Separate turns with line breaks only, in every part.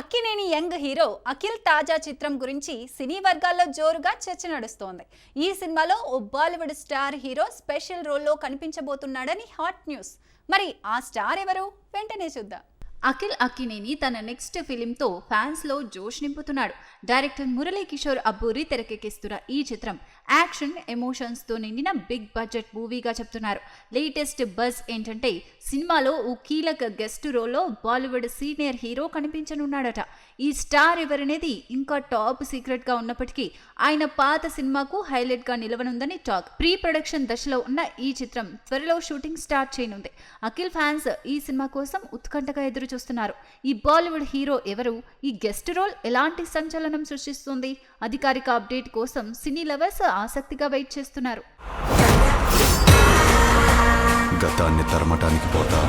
Akkineni young hero Akhil తాజా చిత్రం గురించి సినీ వర్గాల్లో జోరుగా చర్చ నడుస్తోంది. ఈ సినిమాలో ఓ బాలీవుడ్ స్టార్ హీరో స్పెషల్ రోల్లో కనిపించబోతున్నాడని హాట్ న్యూస్. మరి ఆ స్టార్ ఎవరు? వెంటనే చూద్దాం. అఖిల్ అక్కినేని తన నెక్స్ట్ ఫిలింతో ఫ్యాన్స్ లో జోష్ నింపుతున్నాడు. డైరెక్టర్ మురళీ కిషోర్ అబ్బూరి తెరకెక్కిస్తున్న ఈ చిత్రం యాక్షన్ ఎమోషన్స్ తో నిండిన బిగ్ బడ్జెట్ మూవీగా చెప్తున్నారు. లేటెస్ట్ బజ్ ఏంటంటే సినిమాలో ఓ కీలక గెస్ట్ రోల్లో బాలీవుడ్ సీనియర్ హీరో కనిపించనున్నాడట. ఈ స్టార్ ఎవరనేది ఇంకా టాప్ సీక్రెట్ గా ఉన్నప్పటికీ ఆయన పాత సినిమాకు హైలైట్ గా నిలవనుందని టాక్. ప్రీ ప్రొడక్షన్ దశలో ఉన్న ఈ చిత్రం త్వరలో షూటింగ్ స్టార్ట్ చేయనుంది. అఖిల్ ఫ్యాన్స్ ఈ సినిమా కోసం ఉత్కంఠగా ఎదురు చూస్తున్నారు. ఈ బాలీవుడ్ హీరో ఎవరు? ఈ గెస్ట్ రోల్ ఎలాంటి సంచలనం సృష్టిస్తుంది? అధికారిక అప్డేట్ కోసం సినీ లవర్స్ ఆసక్తిగా వెయిట్ చేస్తున్నారు.
గతాన్ని తరమటానికి పోతా.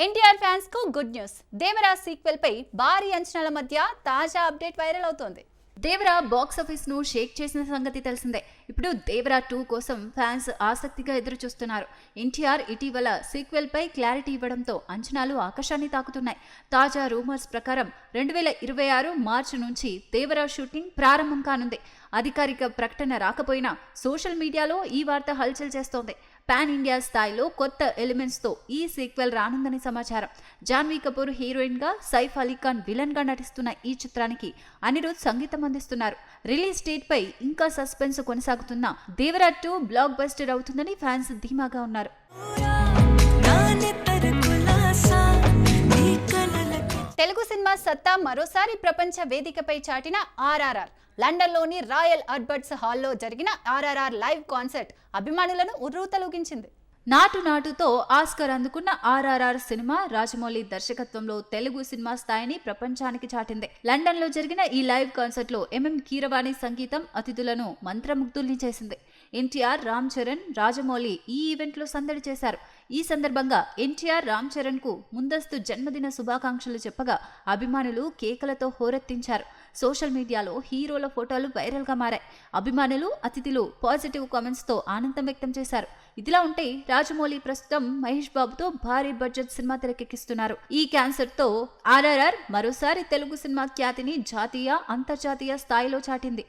ఎన్టీఆర్ ఫ్యాన్స్ కు గుడ్ న్యూస్. దేవరా సీక్వెల్ పై భారీ అంచనాల మధ్య తాజా అప్డేట్ వైరల్ అవుతోంది. దేవరా బాక్స్ ఆఫీస్ ను షేక్ చేసిన సంగతి తెలిసిందే. ఇప్పుడు దేవరా 2 కోసం ఫ్యాన్స్ ఆసక్తిగా ఎదురు చూస్తున్నారు. ఎన్టీఆర్ ఇటీవల సీక్వెల్ పై క్లారిటీ ఇవ్వడంతో అంచనాలు ఆకాశాన్ని తాకుతున్నాయి. తాజా రూమర్స్ ప్రకారం 2026 మార్చి నుంచి దేవరా షూటింగ్ ప్రారంభం కానుంది. అధికారిక ప్రకటన రాకపోయినా సోషల్ మీడియాలో ఈ వార్త హల్చల్ చేస్తోంది. పాన్ ఇండియా స్థాయిలో కొత్త ఎలిమెంట్స్ తో ఈ సీక్వెల్ రానుందని సమాచారం. జాన్వీ కపూర్ హీరోయిన్ గా, సైఫ్ అలీ ఖాన్ విలన్ గా నటిస్తున్న ఈ చిత్రానికి అనిరుద్ సంగీతం అందిస్తున్నారు. రిలీజ్ డేట్ పై ఇంకా సస్పెన్స్ కొనసాగుతున్న దేవరా 2 బ్లాక్ బస్టర్ అవుతుందని ఫ్యాన్స్ ధీమాగా ఉన్నారు. తెలుగు సినిమా సత్తా మరోసారి ప్రపంచ వేదికపై చాటిన ఆర్ఆర్ఆర్. లండన్లోని రాయల్ ఆల్బర్ట్స్ హాల్లో జరిగిన ఆర్ఆర్ఆర్ లైవ్ కాన్సర్ట్ అభిమానులను ఉర్రూతలూగించింది. నాటుతో ఆస్కర్ అందుకున్న ఆర్ఆర్ఆర్ సినిమా రాజమౌళి దర్శకత్వంలో తెలుగు సినిమా స్థాయిని ప్రపంచానికి చాటింది. లండన్ లో జరిగిన ఈ లైవ్ కాన్సర్ట్ లో ఎంఎం కీరవాణి సంగీతం అతిథులను మంత్రముగ్ధుల్ని చేసింది. ఎన్టీఆర్, రామ్ చరణ్, రాజమౌళి ఈ ఈవెంట్ లో సందడి చేశారు. ఈ సందర్భంగా ఎన్టీఆర్ రామ్ చరణ్ కు ముందస్తు జన్మదిన శుభాకాంక్షలు చెప్పగా అభిమానులు కేకలతో హోరెత్తించారు. సోషల్ మీడియాలో హీరోల ఫోటోలు వైరల్ గా మారాయి. అభిమానులు, అతిథులు పాజిటివ్ కామెంట్స్ తో ఆనందం వ్యక్తం చేశారు. ఇదిలా ఉంటే రాజమౌళి ప్రస్తుతం మహేష్ బాబుతో భారీ బడ్జెట్ సినిమా తెరకెక్కిస్తున్నారు. ఈ క్యాన్సర్ తో ఆర్ఆర్ఆర్ మరోసారి తెలుగు సినిమా ఖ్యాతిని జాతీయ, అంతర్జాతీయ స్థాయిలో చాటింది.